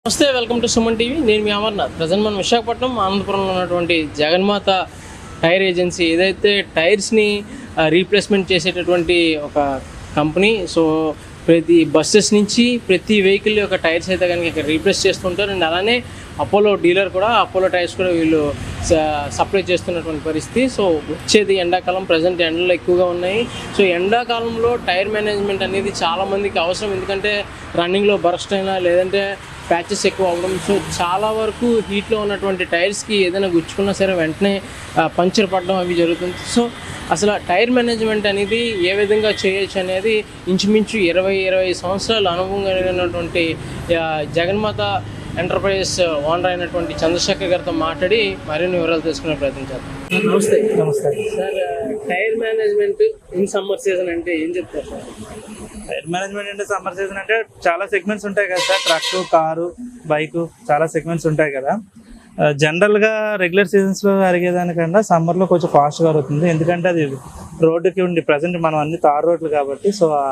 నమస్తే, welcome to Suman TV. నేను మీ Amarnath. Present మనం విశాఖపట్నం ఆనందపురంలో ఉన్నటువంటి జగన్మాత టైర్ ఏజెన్సీ ఏదైతే టైర్స్ని రీప్లేస్మెంట్ చేసేటటువంటి ఒక కంపెనీ. సో ప్రతి బస్సెస్ నుంచి ప్రతి వెహికల్ యొక్క టైర్స్ అయితే కనుక ఇక్కడ రీప్లేస్ చేస్తుంటారు. అండ్ అలానే అపోలో డీలర్ కూడా, అపోలో టైర్స్ కూడా వీళ్ళు సప్లై చేస్తున్నటువంటి పరిస్థితి. సో వచ్చేది ఎండాకాలం, ప్రజెంట్ ఎండలు ఎక్కువగా ఉన్నాయి. సో ఎండాకాలంలో టైర్ మేనేజ్మెంట్ అనేది చాలామందికి అవసరం. ఎందుకంటే రన్నింగ్లో బరస్ట్ అయినా లేదంటే ప్యాచెస్ ఎక్కువ అవ్వడం. సో చాలా వరకు హీట్లో ఉన్నటువంటి టైర్స్కి ఏదైనా గుచ్చుకున్నా సరే వెంటనే పంచర్ పడడం అవి జరుగుతుంది. సో అసలు టైర్ మేనేజ్మెంట్ అనేది ఏ విధంగా చేయొచ్చు అనేది ఇంచుమించు 20 సంవత్సరాలు అనుభవం కలిగినటువంటి జగన్మాత ఎంటర్ప్రైజెస్ ఓనర్ అయినటువంటి చంద్రశేఖర్ గారితో మాట్లాడి మరిన్ని వివరాలు తెలుసుకునే ప్రయత్నం చేద్దాం. నమస్తే. నమస్తే sir, tyre management in summer season అంటే ఏం చెప్తారు సార్? టైర్ మేనేజ్మెంట్ అంటే సమ్మర్ సీజన్ అంటే చాలా సెగ్మెంట్స్ ఉంటాయి కదా సార్. ట్రక్, కారు, బైక్ చాలా సెగ్మెంట్స్ ఉంటాయి కదా. జనరల్గా రెగ్యులర్ సీజన్స్లో అరిగేదానికన్నా సమ్మర్లో కొంచెం ఫాస్ట్గా అవుతుంది. ఎందుకంటే అది రోడ్డుకి ఉండి ప్రజెంట్ మనం అన్ని తార్ రోడ్లు కాబట్టి, సో ఆ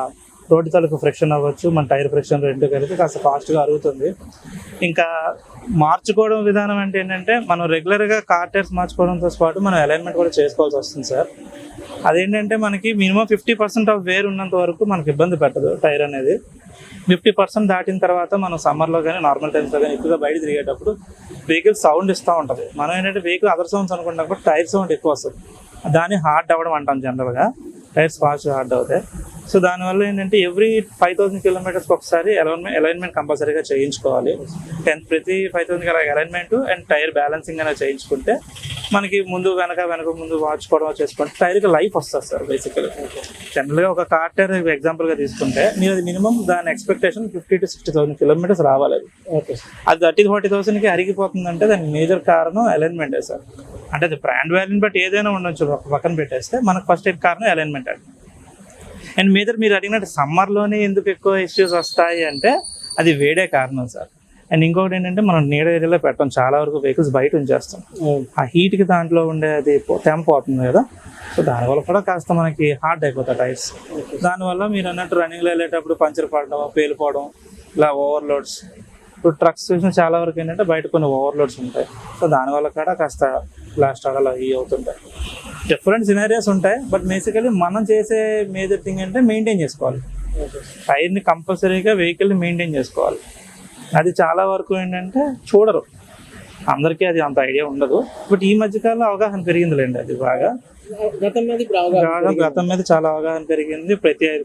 రోడ్డు తాలూకు ఫ్రిక్షన్ అవ్వచ్చు, మన టైర్ ఫ్రిక్షన్ రెండు కలిపి కాస్త ఫాస్ట్గా అరుగుతుంది. ఇంకా మార్చుకోవడం విధానం అంటే ఏంటంటే మనం రెగ్యులర్గా కార్ టైర్స్ మార్చుకోవడంతో పాటు మనం అలైన్మెంట్ కూడా చేసుకోవాల్సి వస్తుంది సార్. అదేంటంటే మనకి మినిమం 50% ఆఫ్ వేర్ ఉన్నంత వరకు మనకి ఇబ్బంది పెట్టదు టైర్ అనేది. 50% దాటిన తర్వాత మనం సమ్మర్లో కానీ నార్మల్ టైమ్స్లో కానీ ఎక్కువగా బయట తిరిగేటప్పుడు వెహికల్ సౌండ్ ఇస్తూ ఉంటుంది. మనం ఏంటంటే వెహికల్ అదర్ సౌండ్స్ అనుకున్నప్పుడు టైర్ సౌండ్ ఎక్కువ వస్తుంది. దాన్ని హార్డ్ అవ్వడం అంటాం జనరల్గా. టైర్స్ ఫాస్ట్గా హార్డ్ అవుతాయి. సో దానివల్ల ఏంటంటే ఎవ్రీ 5000 కిలోమీటర్స్కి ఒకసారి అలైన్మెంట్ కంపల్సరీగా చేయించుకోవాలి. ప్రతి 5000 అలైన్మెంట్ అండ్ టైర్ బ్యాలెన్సింగ్ అనేది చేయించుకుంటే మనకి ముందు వెనక ముందు వాచుకోవడం చేసుకుంటే టైర్కి లైఫ్ వస్తుంది సార్. బేసికల్గా జనరల్గా ఒక కార్ టైర్ ఎగ్జాంపుల్గా తీసుకుంటే మీరు అది మినిమం దాని ఎక్స్పెక్టేషన్ 50,000 to 60,000 కిలోమీటర్స్ రావాలి. అది 30,000-40,000కి అరిగిపోతుందంటే దానికి మేజర్ కారణం అలైన్మెంటే సార్. అంటే అది బ్రాండ్ వాల్యూని బట్టి ఏదైనా ఉండొచ్చు, పక్కన పెట్టేస్తే మనకు ఫస్ట్ కారణం అలైన్మెంట్ అండి. అండ్ మీరు అడిగినట్టు సమ్మర్లోనే ఎందుకు ఎక్కువ ఇష్యూస్ వస్తాయి అంటే అది వేడే కారణం సార్. అండ్ ఇంకొకటి ఏంటంటే మనం నీడ ఏరియాలో పెట్టాం, చాలా వరకు వెహికల్స్ బయట ఉంచేస్తాం. ఆ హీట్కి దాంట్లో ఉండే అది తెంప పోతుంది కదా. సో దానివల్ల కూడా కాస్త మనకి హార్డ్ అయిపోతాయి టైర్స్. దానివల్ల మీరు అన్నట్టు రన్నింగ్లో వెళ్ళేటప్పుడు పంచర్ పడడం, పేలిపోవడం, ఇలా ఓవర్లోడ్స్. ఇప్పుడు ట్రక్స్ చూసిన చాలా వరకు ఏంటంటే బయట కొన్ని ఓవర్లోడ్స్ ఉంటాయి. సో దానివల్ల కూడా కాస్త బ్లాస్ట్ అలా ఇవి అవుతుంటాయి. డిఫరెంట్ సినారియోస్ ఉంటాయి. బట్ బేసికలీ మనం చేసే మేజర్ థింగ్ అంటే మెయింటైన్ చేసుకోవాలి. టైర్ని కంపల్సరీగా వెహికల్ని మెయింటైన్ చేసుకోవాలి. అది చాలా వరకు ఏంటంటే చూడరు, అందరికీ అది అంత ఐడియా ఉండదు. బట్ ఈ మధ్యకాలంలో అవగాహన పెరిగిందిలేండి. అది బాగా గతం మీద చాలా అవగాహన పెరిగింది.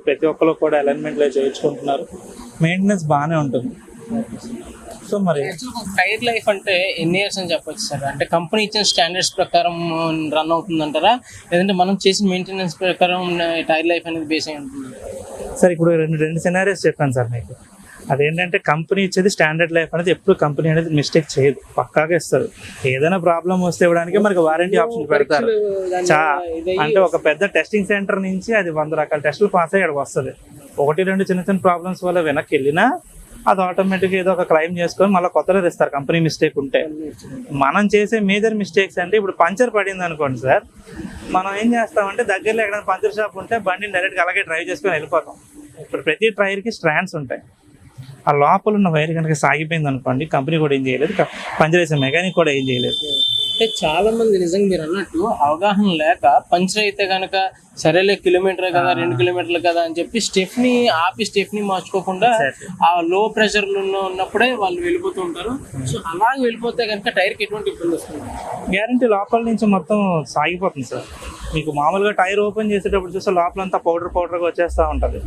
ప్రతి ఒక్కరు కూడా అలైన్మెంట్లో చేయించుకుంటున్నారు. మెయింటెనెన్స్ బాగానే ఉంటుంది. సో మరి టైర్ లైఫ్ అంటే ఎన్ని ఇయర్స్ అని చెప్పొచ్చు సార్? అంటే కంపెనీ ఇచ్చిన స్టాండర్డ్స్ ప్రకారం రన్ అవుతుందంటారా, లేదంటే మనం చేసిన మెయింటెనెన్స్ ప్రకారం టైర్ లైఫ్ అనేది బేస్ అయి ఉంటుంది? సార్ ఇప్పుడు రెండు సినారియోస్ చెప్పాను సార్ మీకు. అదేంటంటే కంపెనీ ఇచ్చేది స్టాండర్డ్ లైఫ్ అనేది ఎప్పుడు కంపెనీ అనేది మిస్టేక్ చేయదు, పక్కాగా ఇస్తారు. ఏదైనా ప్రాబ్లం వస్తే ఇవ్వడానికి మనకి వారంటీ ఆప్షన్ పెడతారు. అంటే ఒక పెద్ద టెస్టింగ్ సెంటర్ నుంచి అది 100 రకాల టెస్టులు పాస్ అయ్యి వస్తుంది. 1-2 చిన్న ప్రాబ్లమ్స్ వల్ల వెనక్కి వెళ్ళినా అది ఆటోమేటిక్గా ఏదో ఒక క్లైమ్ చేసుకొని మళ్ళీ కొత్తలో ఇస్తారు కంపెనీ మిస్టేక్ ఉంటే. మనం చేసే మేజర్ మిస్టేక్స్ అంటే ఇప్పుడు పంచర్ పడింది అనుకోండి సార్, మనం ఏం చేస్తామంటే దగ్గరలో ఎక్కడైనా పంచర్ షాప్ ఉంటే బండిని డైరెక్ట్గా అలాగే డ్రైవ్ చేసుకొని వెళ్ళిపోతాం. ఇప్పుడు ప్రతి టైర్కి స్ట్రాండ్స్ ఉంటాయి. ఆ లోపల ఉన్న వైర్ కనుక సాగిపోయింది అనుకోండి, కంపెనీ కూడా ఏం చేయలేదు, పంచర్ వేసే మెకానిక్ కూడా ఏం చేయలేదు. అంటే చాలా మంది నిజంగా మీరు అన్నట్టు అవగాహన లేక పంచర్ అయితే కనుక సరేలే కిలోమీటర్ కదా 2 కిలోమీటర్లు కదా అని చెప్పి స్టెఫ్ని మార్చుకోకుండా ఆ లో ప్రెషర్ ఉన్నప్పుడే వాళ్ళు వెళ్ళిపోతూ ఉంటారు. సో అలా వెళ్ళిపోతే కనుక టైర్కి ఎటువంటి ఇబ్బంది వస్తుంది? గ్యారంటీ లోపల నుంచి మొత్తం సాగిపోతుంది సార్. మీకు మామూలుగా టైర్ ఓపెన్ చేసేటప్పుడు చూస్తే లోపలంతా పౌడర్గా వచ్చేస్తూ ఉంటుంది.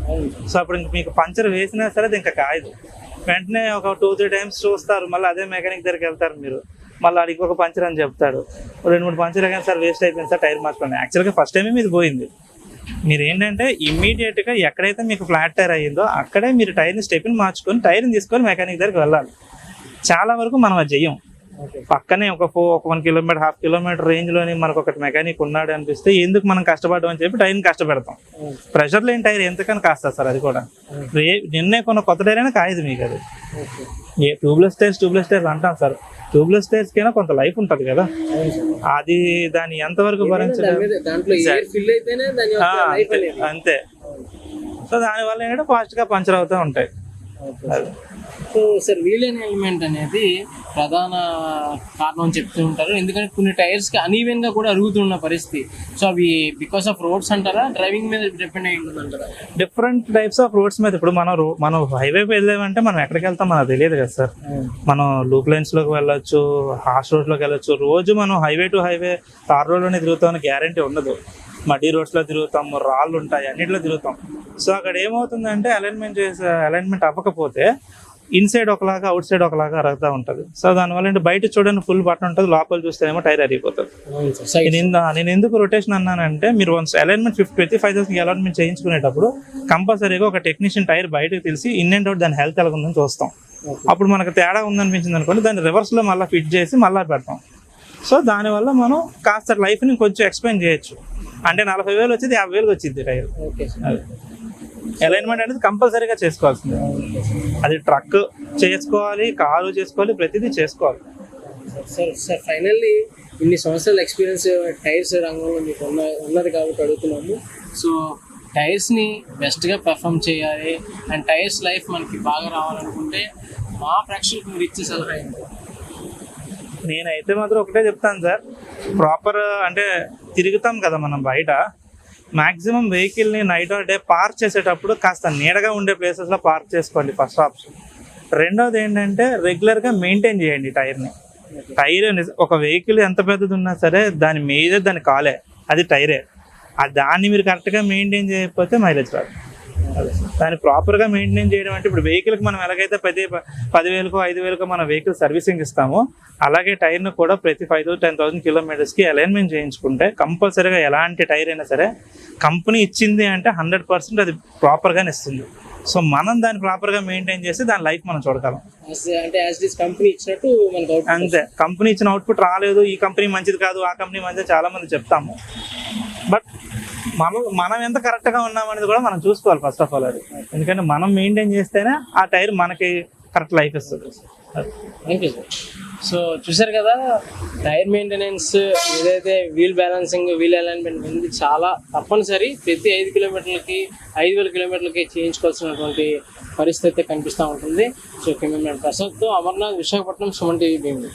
సో అప్పుడు మీకు పంచర్ వేసినా సరే అది ఇంకా కాయదు. వెంటనే ఒక 2-3 టైమ్స్ చూస్తారు, మళ్ళీ అదే మెకానిక్ దగ్గరికి వెళ్తారు మీరు, మళ్ళీ అడిగి ఒక పంచర్ అని చెప్తాడు. 2-3 పంచర్ కానీ సార్ వేస్ట్ అయిపోయింది సార్, టైర్ మార్చుకోండి. యాక్చువల్గా ఫస్ట్ టైమే మీది పోయింది. మీరు ఏంటంటే ఇమ్మీడియట్గా ఎక్కడైతే మీకు ఫ్లాట్ టైర్ అయ్యిందో అక్కడే మీరు టైర్ని స్టెప్ని మార్చుకొని టైర్ని తీసుకొని మెకానిక్ దగ్గరికి వెళ్ళాలి. చాలా వరకు మనం అది చెయ్యం. పక్కనే ఒక 1 కిలోమీటర్ 1/2 కిలోమీటర్ రేంజ్లోని మనకు ఒకటి మెకానిక్ ఉన్నాడు అనిపిస్తే ఎందుకు మనం కష్టపడడం అని చెప్పి టైర్ని కష్టపెడతాం. ప్రెషర్ లేని టైర్ ఎంతకని కాస్తా సార్. అది కూడా నిన్నే కొన్న కొత్త టైర్ అయినా కాయదు మీకు. అది ట్యూబ్లెస్ టైర్స్ అంటాం సార్. ట్యూబ్లెస్ టైర్స్ కైనా కొంత లైఫ్ ఉంటుంది కదా, అది దాన్ని ఎంతవరకు భరించడం అంతే. సో దానివల్ల ఏంటంటే ఫాస్ట్గా పంచర్ అవుతూ ఉంటాయి. సో సార్ వీల్ ఎలిమెంట్ అనేది ప్రధాన కారణం అని చెప్తూ ఉంటారు, ఎందుకంటే కొన్ని టైర్స్కి అనీవెన్గా కూడా అరుగుతున్న పరిస్థితి. సో అవి బికాస్ ఆఫ్ రోడ్స్ అంటారా, డ్రైవింగ్ మీద డిపెండ్ అయి ఉంటుంది అంటారా? డిఫరెంట్ టైప్స్ ఆఫ్ రోడ్స్ మీద. ఇప్పుడు మనం హైవేకి వెళ్ళామంటే మనం ఎక్కడికి వెళ్తాం మనకు తెలియదు కదా సార్. మనం లూప్ లైన్స్లోకి వెళ్ళొచ్చు, హార్ష్ రోడ్లోకి వెళ్ళొచ్చు. రోజు మనం హైవే టు హైవే తార్ రోడ్లోనే తిరుగుతామని గ్యారంటీ ఉండదు. మడ్డీ రోడ్స్లో తిరుగుతాం, రాళ్ళు ఉంటాయి, అన్నింటిలో తిరుగుతాం. సో అక్కడ ఏమవుతుందంటే అలైన్మెంట్ అవ్వకపోతే ఇన్సైడ్ ఒకలాగా అవుట్ సైడ్ ఒకలాగా అరుగుతూ ఉంటుంది. సో దానివల్ల ఏంటి, బయట చూడండి ఫుల్ బటన్ ఉంటుంది, లోపల చూస్తే ఏమో టైర్ అరిగిపోతుంది. నేను ఎందుకు రొటేషన్ అన్నానంటే, మీరు వన్స్ అలైన్మెంట్ 25,000 అలైన్మెంట్ చేయించుకునేటప్పుడు కంపల్సరీగా ఒక టెక్నీషియన్ టైర్ బయటకు తెలిసి ఇన్ అండ్ అవుట్ దాని హెల్త్ ఎలా ఉందని చూస్తాం. అప్పుడు మనకు తేడా ఉందనిపించింది అనుకోండి, దాన్ని రివర్స్లో మళ్ళీ ఫిట్ చేసి మళ్ళీ పెడతాం. సో దానివల్ల మనం కాస్త లైఫ్ని కొంచెం ఎక్స్ప్లెయిన్ చేయొచ్చు. అంటే 40,000 వచ్చేది 50,000 వచ్చింది టైర్. అలైన్మెంట్ అనేది కంపల్సరీగా చేసుకోవాల్సింది. అది ట్రక్ చేసుకోవాలి, కారు చేసుకోవాలి, ప్రతిదీ చేసుకోవాలి. సార్ ఫైనల్లీ ఇన్ని సంవత్సరాల ఎక్స్పీరియన్స్ టైర్స్ రంగంలో మీకు ఉన్నది కాబట్టి అడుగుతున్నాము. సో టైర్స్ని బెస్ట్గా పెర్ఫామ్ చేయాలి అండ్ టైర్స్ లైఫ్ మనకి బాగా రావాలనుకుంటే మా ప్రేక్షకులకు మీరు ఇచ్చే సలహా ఏంటి? నేనైతే మాత్రం ఒకటే చెప్తాను సార్, ప్రాపర్ అంటే తిరుగుతాం కదా మనం బయట, మ్యాక్సిమం వెహికల్ని నైట్ ఆర్ డే పార్క్ చేసేటప్పుడు కాస్త నీడగా ఉండే ప్లేసెస్లో పార్క్ చేసుకోండి, ఫస్ట్ ఆప్షన్. రెండోది ఏంటంటే రెగ్యులర్గా మెయింటైన్ చేయండి టైర్ని. టైర్ ఒక వెహికల్ ఎంత పెద్దది ఉన్నా సరే దాని మీద దాని కాలే, అది టైరే. దాన్ని మీరు కరెక్ట్గా మెయింటైన్ చేయకపోతే మైలేజ్ రాదు. దాన్ని ప్రాపర్గా మెయింటైన్ చేయడం అంటే, ఇప్పుడు వెహికల్కి మనం ఎలాగైతే 10,000కో 5,000కో మన వెహికల్ సర్వీసింగ్ ఇస్తామో, అలాగే టైర్ను కూడా ప్రతి 5,000-10,000 కిలోమీటర్స్కి అలైన్మెంట్ చేయించుకుంటే కంపల్సరీగా ఎలాంటి టైర్ అయినా సరే కంపెనీ ఇచ్చింది అంటే 100% అది ప్రాపర్గానే ఇస్తుంది. సో మనం దాన్ని ప్రాపర్గా మెయింటైన్ చేసి దాని లైఫ్ మనం చూడగలం. అంటే కంపెనీ ఇచ్చినట్టు అంతే. కంపెనీ ఇచ్చిన అవుట్పుట్ రాలేదు, ఈ కంపెనీ మంచిది కాదు, ఆ కంపెనీ మంచిది చాలా మంది చెప్తాము. బట్ మనం ఎంత కరెక్ట్గా ఉన్నామనేది కూడా మనం చూసుకోవాలి ఫస్ట్ ఆఫ్ ఆల్. అది ఎందుకంటే మనం మెయింటైన్ చేస్తేనే ఆ టైర్ మనకి కరెక్ట్ లైఫ్ ఇస్తుంది. Thank you sir. సో చూసారు కదా, టైర్ మెయింటెనెన్స్ ఏదైతే వీల్ బ్యాలెన్సింగ్, వీల్ అలైన్మెంట్ అనేది చాలా తప్పనిసరి. ప్రతి 5 కిలోమీటర్లకి 5,000 కిలోమీటర్లకి చేయించుకోవాల్సినటువంటి పరిస్థితి కనిపిస్తూ ఉంటుంది. సో కెమెరామెన్ ప్రసాద్తో అమర్నాథ్, విశాఖపట్నం, సుమన్ టీవీ భీమిలి.